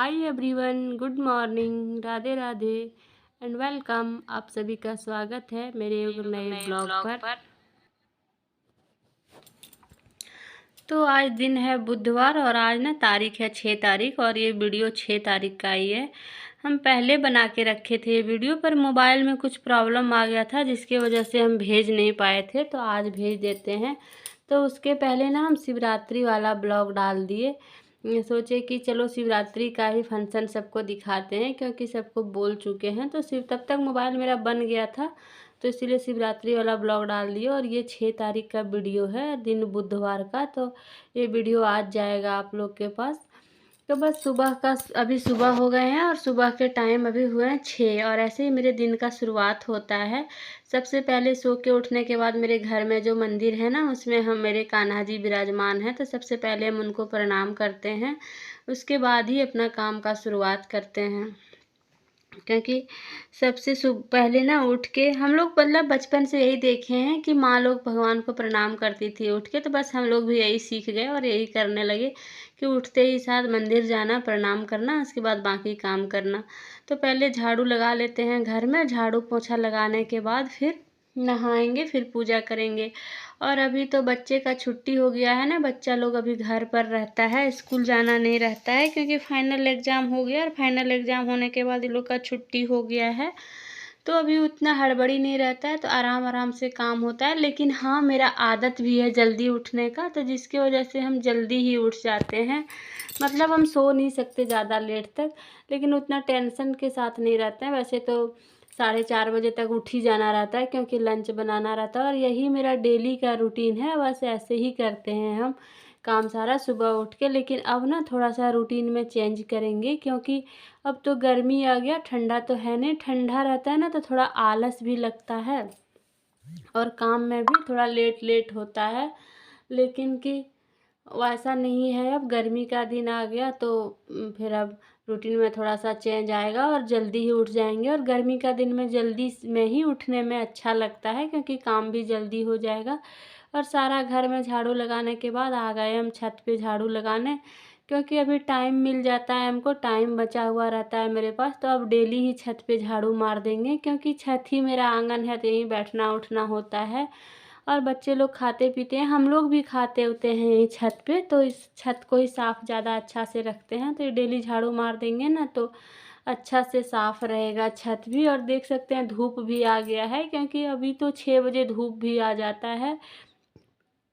Hi everyone, good morning, Radhe Radhe and welcome. आप सभी का स्वागत है मेरे एक नए ब्लॉग पर। तो आज दिन है बुधवार और आज ना तारीख है 6 तारीख और ये वीडियो 6 तारीख का ही है। हम पहले बना के रखे थे वीडियो, पर मोबाइल में कुछ प्रॉब्लम आ गया था जिसकी वजह से हम भेज नहीं पाए थे, तो आज भेज देते हैं। तो उसके पहले ना हम शिवरात्रि वाला ब्लॉग डाल दिए। सोचे कि चलो शिवरात्रि का ही फंक्शन सबको दिखाते हैं, क्योंकि सबको बोल चुके हैं। तो तब तक मोबाइल मेरा बन गया था, तो इसीलिए शिवरात्रि वाला ब्लॉग डाल दिया। और ये 6 तारीख का वीडियो है, दिन बुधवार का। तो ये वीडियो आज जाएगा आप लोग के पास। तो बस सुबह का, अभी सुबह हो गए हैं और सुबह के टाइम अभी हुए हैं 6, और ऐसे ही मेरे दिन का शुरुआत होता है। सबसे पहले सो के उठने के बाद मेरे घर में जो मंदिर है ना, उसमें हम मेरे कान्हा जी विराजमान हैं, तो सबसे पहले हम उनको प्रणाम करते हैं। उसके बाद ही अपना काम का शुरुआत करते हैं, क्योंकि सबसे पहले ना उठ के हम लोग, मतलब बचपन से यही देखे हैं कि माँ लोग भगवान को प्रणाम करती थी उठ के, तो बस हम लोग भी यही सीख गए और यही करने लगे कि उठते ही साथ मंदिर जाना, प्रणाम करना, उसके बाद बाकी काम करना। तो पहले झाड़ू लगा लेते हैं घर में, झाड़ू पोछा लगाने के बाद फिर नहाएंगे, फिर पूजा करेंगे। और अभी तो बच्चे का छुट्टी हो गया है ना, बच्चा लोग अभी घर पर रहता है, स्कूल जाना नहीं रहता है, क्योंकि फाइनल एग्ज़ाम हो गया और फाइनल एग्ज़ाम होने के बाद इन लोग का छुट्टी हो गया है। तो अभी उतना हड़बड़ी नहीं रहता है, तो आराम आराम से काम होता है। लेकिन हाँ, मेरा आदत भी है जल्दी उठने का, तो जिसकी वजह से हम जल्दी ही उठ जाते हैं। मतलब हम सो नहीं सकते ज़्यादा लेट तक, लेकिन उतना टेंशन के साथ नहीं रहते हैं। वैसे तो 4:30 बजे तक उठ ही जाना रहता है, क्योंकि लंच बनाना रहता है, और यही मेरा डेली का रूटीन है। बस ऐसे ही करते हैं हम काम सारा सुबह उठ के। लेकिन अब ना थोड़ा सा रूटीन में चेंज करेंगे, क्योंकि अब तो गर्मी आ गया, ठंडा तो है नहीं। ठंडा रहता है ना तो थोड़ा आलस भी लगता है और काम में भी थोड़ा लेट लेट होता है। लेकिन कि वैसा नहीं है, अब गर्मी का दिन आ गया तो फिर अब रूटीन में थोड़ा सा चेंज आएगा और जल्दी ही उठ जाएंगे। और गर्मी का दिन में जल्दी में ही उठने में अच्छा लगता है, क्योंकि काम भी जल्दी हो जाएगा। और सारा घर में झाड़ू लगाने के बाद आ गए हम छत पे झाड़ू लगाने, क्योंकि अभी टाइम मिल जाता है हमको, टाइम बचा हुआ रहता है मेरे पास। तो अब डेली ही छत पे झाड़ू मार देंगे, क्योंकि छत ही मेरा आंगन है, तो यहीं बैठना उठना होता है। और बच्चे लोग खाते पीते हैं, हम लोग भी खाते होते हैं यहीं छत पे, तो इस छत को ही साफ़ ज़्यादा अच्छा से रखते हैं। तो ये डेली झाड़ू मार देंगे ना, तो अच्छा से साफ़ रहेगा छत भी। और देख सकते हैं धूप भी आ गया है, क्योंकि अभी तो 6 बजे धूप भी आ जाता है,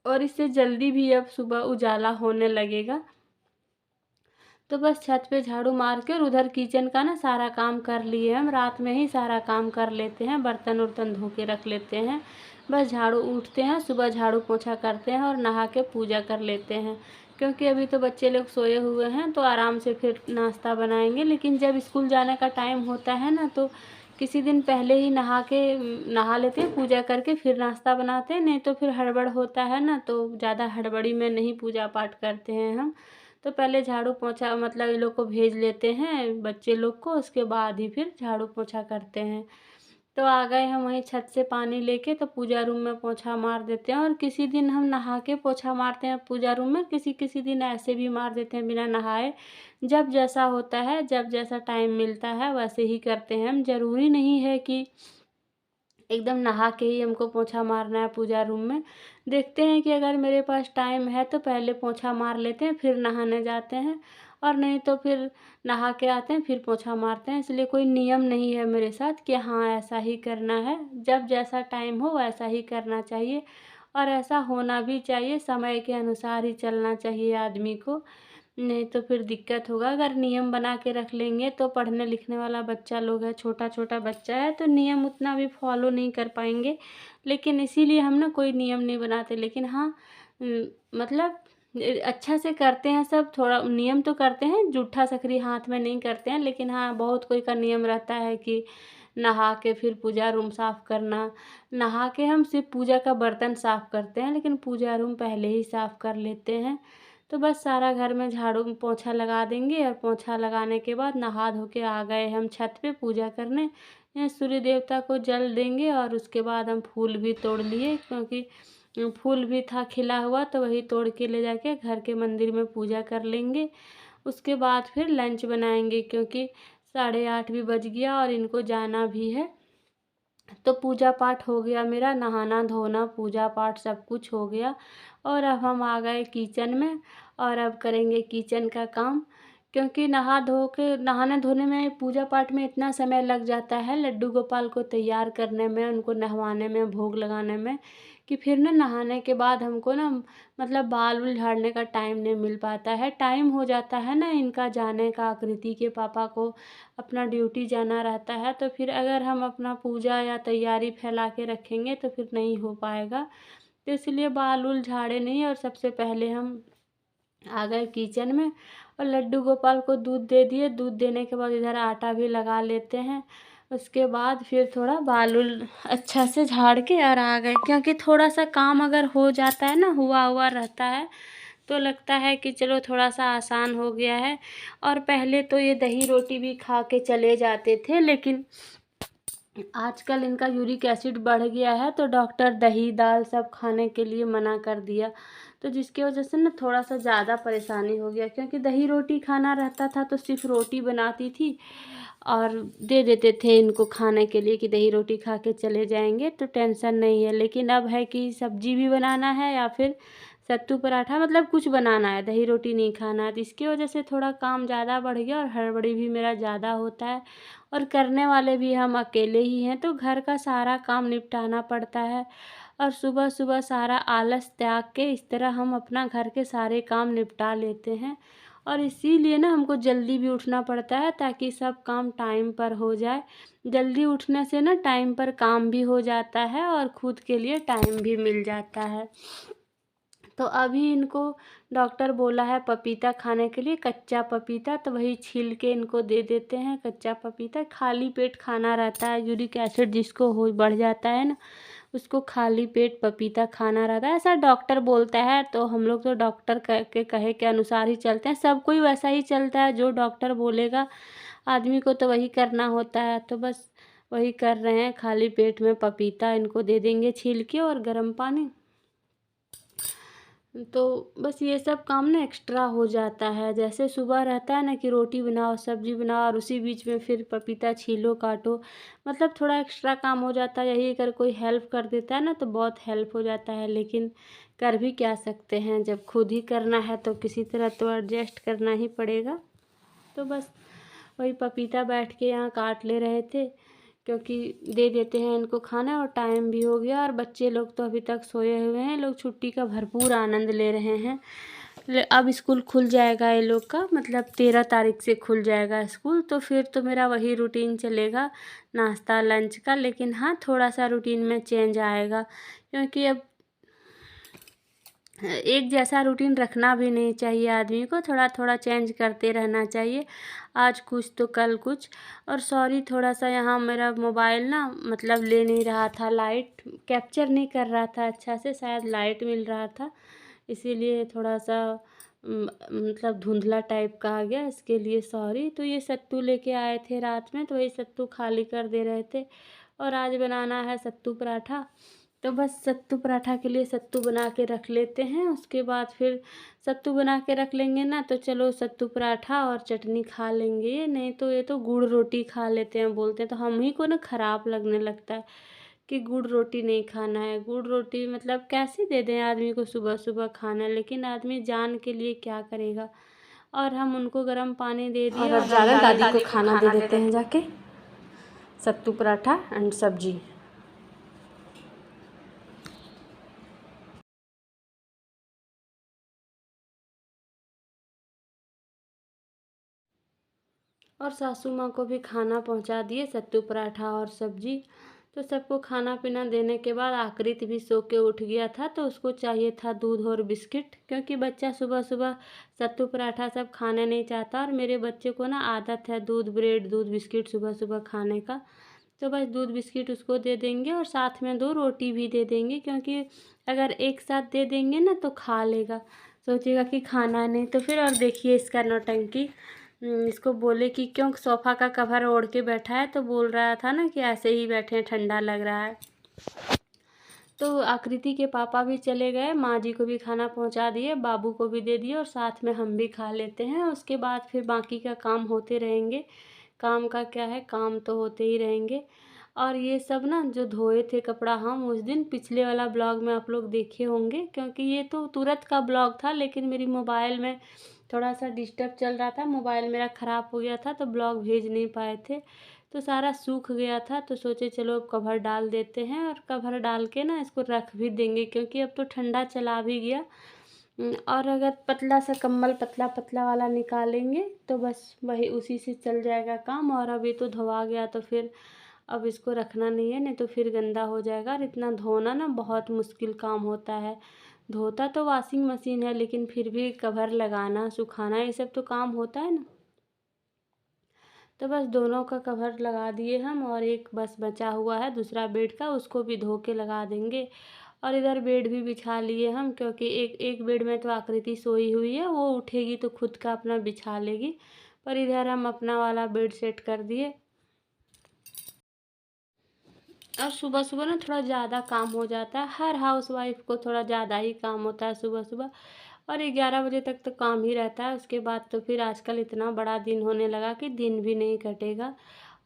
और इससे जल्दी भी अब सुबह उजाला होने लगेगा। तो बस छत पे झाड़ू मार के, और उधर किचन का ना सारा काम कर लिए हम, रात में ही सारा काम कर लेते हैं, बर्तन उर्तन धो के रख लेते हैं। बस झाड़ू उठते हैं, सुबह झाड़ू पोछा करते हैं और नहा के पूजा कर लेते हैं, क्योंकि अभी तो बच्चे लोग सोए हुए हैं, तो आराम से फिर नाश्ता बनाएंगे। लेकिन जब स्कूल जाने का टाइम होता है ना, तो किसी दिन पहले ही नहा लेते हैं, पूजा करके फिर नाश्ता बनाते हैं। नहीं तो फिर हड़बड़ होता है ना, तो ज़्यादा हड़बड़ी में नहीं पूजा पाठ करते हैं हम। तो पहले झाड़ू पोछा, मतलब ये लोग को भेज लेते हैं बच्चे लोग को, उसके बाद ही फिर झाड़ू पोछा करते हैं। तो आ गए हम वहीं छत से पानी लेके, तो पूजा रूम में पोछा मार देते हैं। और किसी दिन हम नहा के पोछा मारते हैं पूजा रूम में, किसी किसी दिन ऐसे भी मार देते हैं बिना नहाए। जब जैसा होता है, जब जैसा टाइम मिलता है वैसे ही करते हैं हम। ज़रूरी नहीं है कि एकदम नहा के ही हमको पोछा मारना है पूजा रूम में। देखते हैं कि अगर मेरे पास टाइम है तो पहले पोछा मार लेते हैं, फिर नहाने जाते हैं, और नहीं तो फिर नहा के आते हैं फिर पोछा मारते हैं। इसलिए कोई नियम नहीं है मेरे साथ कि हाँ ऐसा ही करना है। जब जैसा टाइम हो वैसा ही करना चाहिए, और ऐसा होना भी चाहिए, समय के अनुसार ही चलना चाहिए आदमी को। नहीं तो फिर दिक्कत होगा। अगर नियम बना के रख लेंगे तो पढ़ने लिखने वाला बच्चा लोग है, छोटा छोटा बच्चा है, तो नियम उतना भी फॉलो नहीं कर पाएंगे। लेकिन इसीलिए हम ना कोई नियम नहीं बनाते। लेकिन हाँ, मतलब अच्छा से करते हैं सब, थोड़ा नियम तो करते हैं, जूठा सकरी हाथ में नहीं करते हैं। लेकिन हाँ, बहुत कोई का नियम रहता है कि नहा के फिर पूजा रूम साफ़ करना। नहा के हम सिर्फ पूजा का बर्तन साफ़ करते हैं, लेकिन पूजा रूम पहले ही साफ़ कर लेते हैं। तो बस सारा घर में झाड़ू पोछा लगा देंगे, और पोछा लगाने के बाद नहा धो के आ गए हम छत पे पूजा करने। सूर्य देवता को जल देंगे, और उसके बाद हम फूल भी तोड़ लिए, क्योंकि फूल भी था खिला हुआ, तो वही तोड़ के ले जाके घर के मंदिर में पूजा कर लेंगे। उसके बाद फिर लंच बनाएंगे, क्योंकि 8:30 भी बज गया और इनको जाना भी है। तो पूजा पाठ हो गया मेरा, नहाना धोना पूजा पाठ सब कुछ हो गया। और अब हम आ गए किचन में और अब करेंगे किचन का काम, क्योंकि नहा धो के नहाने धोने में पूजा पाठ में इतना समय लग जाता है लड्डू गोपाल को तैयार करने में, उनको नहवाने में, भोग लगाने में, कि फिर ना नहाने के बाद हमको ना मतलब बाल उल झाड़ने का टाइम नहीं मिल पाता है। टाइम हो जाता है ना इनका जाने का, आकृति के पापा को अपना ड्यूटी जाना रहता है, तो फिर अगर हम अपना पूजा या तैयारी फैला के रखेंगे तो फिर नहीं हो पाएगा। तो इसलिए बाल उल झाड़े नहीं और सबसे पहले हम आ गए किचन में और लड्डू गोपाल को दूध दे दिए। दूध देने के बाद इधर आटा भी लगा लेते हैं। उसके बाद फिर थोड़ा बाल उल अच्छा से झाड़ के और आ गए, क्योंकि थोड़ा सा काम अगर हो जाता है ना, हुआ हुआ रहता है, तो लगता है कि चलो थोड़ा सा आसान हो गया है। और पहले तो ये दही रोटी भी खा के चले जाते थे, लेकिन आजकल इनका यूरिक एसिड बढ़ गया है तो डॉक्टर दही दाल सब खाने के लिए मना कर दिया। तो जिसकी वजह से ना थोड़ा सा ज़्यादा परेशानी हो गया, क्योंकि दही रोटी खाना रहता था तो सिर्फ रोटी बनाती थी और दे देते थे इनको खाने के लिए कि दही रोटी खा के चले जाएंगे तो टेंशन नहीं है। लेकिन अब है कि सब्जी भी बनाना है या फिर सत्तू पराठा, मतलब कुछ बनाना है, दही रोटी नहीं खाना है। तो इसकी वजह से थोड़ा काम ज़्यादा बढ़ गया और हड़बड़ी भी मेरा ज़्यादा होता है और करने वाले भी हम अकेले ही हैं, तो घर का सारा काम निपटाना पड़ता है। और सुबह सुबह सारा आलस त्याग के इस तरह हम अपना घर के सारे काम निपटा लेते हैं। और इसीलिए ना हमको जल्दी भी उठना पड़ता है ताकि सब काम टाइम पर हो जाए। जल्दी उठने से ना टाइम पर काम भी हो जाता है और खुद के लिए टाइम भी मिल जाता है। तो अभी इनको डॉक्टर बोला है पपीता खाने के लिए, कच्चा पपीता, तो वही छील के इनको दे देते हैं कच्चा पपीता। खाली पेट खाना रहता है, यूरिक एसिड जिसको हो बढ़ जाता है ना, उसको खाली पेट पपीता खाना रहता है, ऐसा डॉक्टर बोलता है। तो हम लोग तो डॉक्टर के कहे के अनुसार ही चलते हैं, सब कोई वैसा ही चलता है, जो डॉक्टर बोलेगा आदमी को तो वही करना होता है। तो बस वही कर रहे हैं, खाली पेट में पपीता इनको दे देंगे छील के और गर्म पानी। तो बस ये सब काम ना एक्स्ट्रा हो जाता है, जैसे सुबह रहता है ना कि रोटी बनाओ सब्जी बनाओ और उसी बीच में फिर पपीता छीलो काटो, मतलब थोड़ा एक्स्ट्रा काम हो जाता है। यही अगर कोई हेल्प कर देता है ना तो बहुत हेल्प हो जाता है, लेकिन कर भी क्या सकते हैं, जब खुद ही करना है तो किसी तरह तो एडजस्ट करना ही पड़ेगा। तो बस वही पपीता बैठ के यहाँ काट ले रहे थे, क्योंकि दे देते हैं इनको खाना और टाइम भी हो गया। और बच्चे लोग तो अभी तक सोए हुए हैं, लोग छुट्टी का भरपूर आनंद ले रहे हैं। अब स्कूल खुल जाएगा ये लोग का, मतलब 13 तारीख से खुल जाएगा स्कूल, तो फिर तो मेरा वही रूटीन चलेगा नाश्ता लंच का। लेकिन हाँ थोड़ा सा रूटीन में चेंज आएगा, क्योंकि अब एक जैसा रूटीन रखना भी नहीं चाहिए आदमी को, थोड़ा थोड़ा चेंज करते रहना चाहिए, आज कुछ तो कल कुछ। और सॉरी थोड़ा सा यहाँ मेरा मोबाइल ना मतलब ले नहीं रहा था, लाइट कैप्चर नहीं कर रहा था अच्छा से, शायद लाइट मिल रहा था इसीलिए थोड़ा सा मतलब धुंधला टाइप का आ गया, इसके लिए सॉरी। तो ये सत्तू लेके आए थे रात में, तो वही सत्तू खाली कर दे रहे थे और आज बनाना है सत्तू पराठा। तो बस सत्तू पराठा के लिए सत्तू बना के रख लेते हैं, उसके बाद फिर सत्तू बना के रख लेंगे ना तो चलो सत्तू पराठा और चटनी खा लेंगे। ये नहीं तो ये तो गुड़ रोटी खा लेते हैं बोलते हैं, तो हम ही को ना ख़राब लगने लगता है कि गुड़ रोटी नहीं खाना है। गुड़ रोटी मतलब कैसे दे दें आदमी को सुबह सुबह खाना, लेकिन आदमी जान के लिए क्या करेगा। और हम उनको गर्म पानी दे दिए और ज़्यादा दादी को खाना दे देते हैं जाके, सत्तू पराठा एंड सब्जी। और सासू माँ को भी खाना पहुँचा दिए सत्तू पराठा और सब्जी। तो सबको खाना पीना देने के बाद आकृति भी सो के उठ गया था, तो उसको चाहिए था दूध और बिस्किट, क्योंकि बच्चा सुबह सुबह सत्तू पराठा सब खाने नहीं चाहता। और मेरे बच्चे को ना आदत है दूध ब्रेड दूध बिस्किट सुबह सुबह खाने का, तो बस दूध बिस्किट उसको दे देंगे और साथ में 2 रोटी भी दे देंगे, क्योंकि अगर एक साथ दे देंगे ना तो खा लेगा, सोचेगा कि खाना नहीं। तो फिर और देखिए इसका नौटंकी, इसको बोले कि क्यों सोफ़ा का कवर ओढ़ के बैठा है, तो बोल रहा था ना कि ऐसे ही बैठे हैं ठंडा लग रहा है। तो आकृति के पापा भी चले गए, माँ जी को भी खाना पहुंचा दिए, बाबू को भी दे दिए और साथ में हम भी खा लेते हैं। उसके बाद फिर बाकी का काम होते रहेंगे। काम का क्या है, काम तो होते ही रहेंगे। और ये सब ना जो धोए थे कपड़ा हम उस दिन, पिछले वाला ब्लॉग में आप लोग देखे होंगे, क्योंकि ये तो तुरंत का ब्लॉग था, लेकिन मेरी मोबाइल में थोड़ा सा डिस्टर्ब चल रहा था, मोबाइल मेरा ख़राब हो गया था तो ब्लॉग भेज नहीं पाए थे। तो सारा सूख गया था तो सोचे चलो अब कवर डाल देते हैं, और कवर डाल के ना इसको रख भी देंगे, क्योंकि अब तो ठंडा चला भी गया। और अगर पतला सा कंबल पतला पतला वाला निकालेंगे तो बस वही उसी से चल जाएगा काम। और अब ये तो धोआ गया तो फिर अब इसको रखना नहीं है, नहीं तो फिर गंदा हो जाएगा। और इतना धोना ना बहुत मुश्किल काम होता है। धोता तो वॉशिंग मशीन है, लेकिन फिर भी कवर लगाना सुखाना ये सब तो काम होता है ना। तो बस दोनों का कवर लगा दिए हम, और एक बस बचा हुआ है दूसरा बेड का, उसको भी धो के लगा देंगे। और इधर बेड भी बिछा लिए हम, क्योंकि एक एक बेड में तो आकृति सोई हुई है, वो उठेगी तो खुद का अपना बिछा लेगी। पर इधर हम अपना वाला बेड सेट कर दिए। और सुबह सुबह ना थोड़ा ज़्यादा काम हो जाता है, हर हाउसवाइफ को थोड़ा ज़्यादा ही काम होता है सुबह सुबह। और 11 बजे तक तो काम ही रहता है, उसके बाद तो फिर आजकल इतना बड़ा दिन होने लगा कि दिन भी नहीं कटेगा।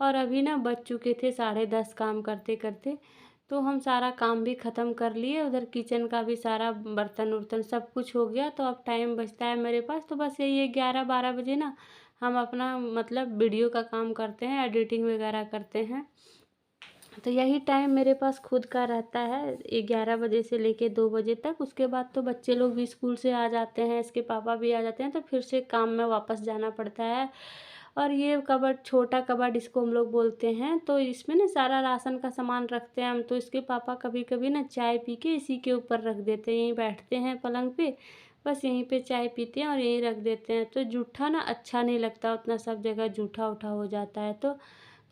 और अभी ना बज चुके थे 10:30 काम करते करते, तो हम सारा काम भी ख़त्म कर लिए। उधर किचन का भी सारा बर्तन उर्तन सब कुछ हो गया। तो अब टाइम बचता है मेरे पास, तो बस यही है 11-12 बजे ना हम अपना मतलब वीडियो का काम करते हैं, एडिटिंग वगैरह करते हैं। तो यही टाइम मेरे पास खुद का रहता है 11 बजे से लेके 2 बजे तक। उसके बाद तो बच्चे लोग भी स्कूल से आ जाते हैं, इसके पापा भी आ जाते हैं, तो फिर से काम में वापस जाना पड़ता है। और ये कबर्ड, छोटा कबर्ड इसको हम लोग बोलते हैं, तो इसमें ना सारा राशन का सामान रखते हैं हम। तो इसके पापा कभी कभी ना चाय पी के इसी के ऊपर रख देते हैं, यहीं बैठते हैं पलंग पे, बस यहीं पे चाय पीते हैं और यहीं रख देते हैं। तो जूठा ना अच्छा नहीं लगता, उतना सब जगह जूठा उठा हो जाता है। तो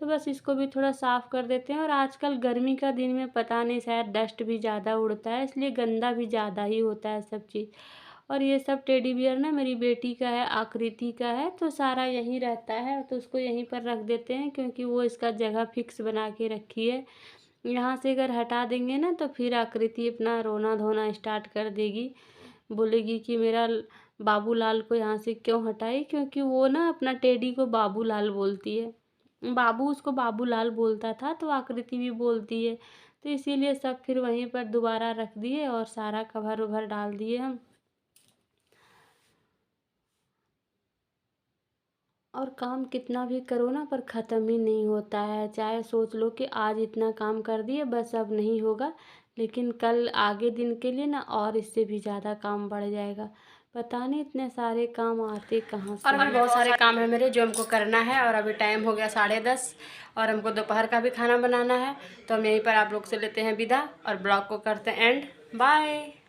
बस इसको भी थोड़ा साफ़ कर देते हैं। और आजकल गर्मी का दिन में पता नहीं शायद डस्ट भी ज़्यादा उड़ता है, इसलिए गंदा भी ज़्यादा ही होता है सब चीज़। और ये सब टेडी बियर ना मेरी बेटी का है, आकृति का है, तो सारा यहीं रहता है, तो उसको यहीं पर रख देते हैं, क्योंकि वो इसका जगह फिक्स बना के रखी है। यहाँ से अगर हटा देंगे ना तो फिर आकृति अपना रोना धोना स्टार्ट कर देगी, बोलेगी कि मेरा बाबूलाल को यहाँ से क्यों हटाई, क्योंकि वो ना अपना टेडी को बाबूलाल बोलती है। बाबू उसको बाबूलाल बोलता था, तो आकृति भी बोलती है। तो इसीलिए सब फिर वहीं पर दोबारा रख दिए और सारा कवर उभर डाल दिए हम। और काम कितना भी करो ना पर ख़त्म ही नहीं होता है। चाहे सोच लो कि आज इतना काम कर दिए बस अब नहीं होगा, लेकिन कल आगे दिन के लिए ना और इससे भी ज़्यादा काम बढ़ जाएगा। पता नहीं इतने सारे काम आते कहाँ से। और अभी बहुत सारे काम है मेरे जो हमको करना है, और अभी टाइम हो गया 10:30 और हमको दोपहर का भी खाना बनाना है। तो हम यहीं पर आप लोग से लेते हैं विदा और ब्लॉग को करते हैं एंड। बाय।